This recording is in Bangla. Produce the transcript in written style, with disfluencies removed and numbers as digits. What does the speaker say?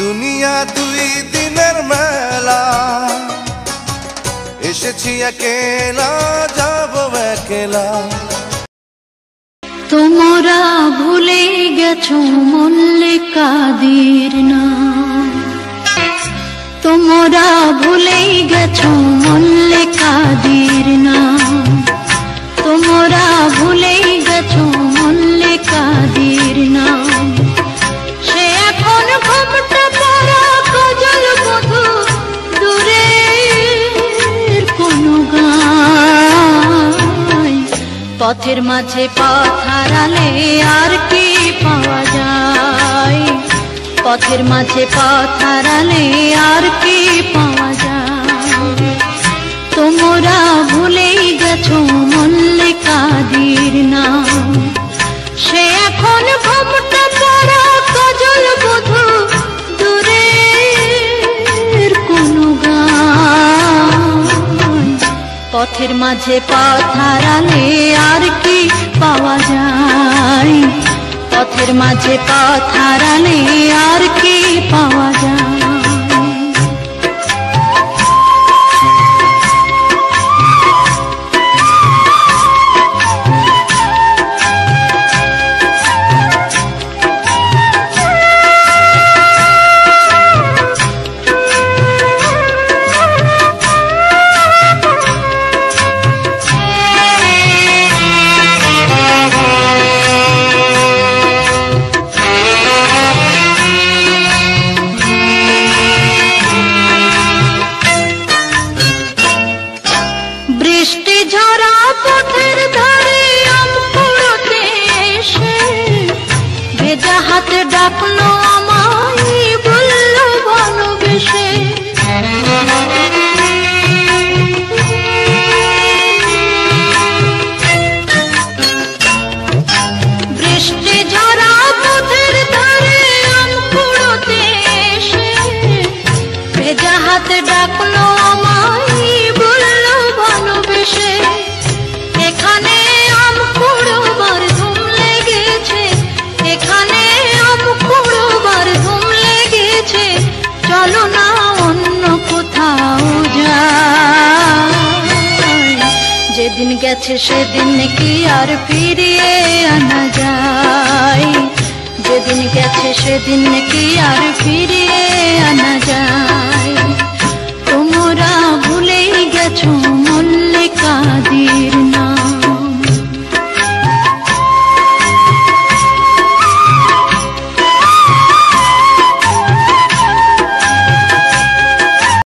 দুনিয়া দুই দিনের মেলা, এসেছি একেলা যাব একেলা। তোমরা ভুলে গেছো মল্লিকাদের নাম, তোমরা ভুলে গেছো মল্লিকাদের নাম, তোমরা ভুলে গেছো মল্লিকাদের নাম। সে এখন ঘোমটা পরা কাজল বধূ, দূরের কোনো গায়। পথের মাঝে পথ হারালে আর কি পাওয়া যায়, পথের মাঝে পথ হারালে আর কি পাওয়া যায়। তোমরা ভুলেই গেছো মল্লিকাদের নাম, সে এখন ঘোমটা পরা কাজল বধূ, দূরের কোনো গায়। পথের মাঝে পথ হারালে আর কি পাওয়া যায়, পথের মাঝে পথ হারালে আর কি পাওয়া যায়। বৃষ্টি ঝরা পথের ধারে আম কুড়োতে এসে, ভেজা হাতে ডাকলো আমায় বললো ভালোবেসে। বৃষ্টি ঝরা পথের ধারে আম কুড়োতে এসে, ভেজা হাতে ডাকলো আমায় বললো ভালোবেসে। এখানে আম কুড়োবার ধুম লেগেছে, এখানে আম কুড়োবার ধুম লেগেছে, চলো না অন্য কোথাও যাই। যেদিন গেছে সেদিন কি আর ফিরিয়ে আনা যায়, যেদিন গেছে সেদিন কি আর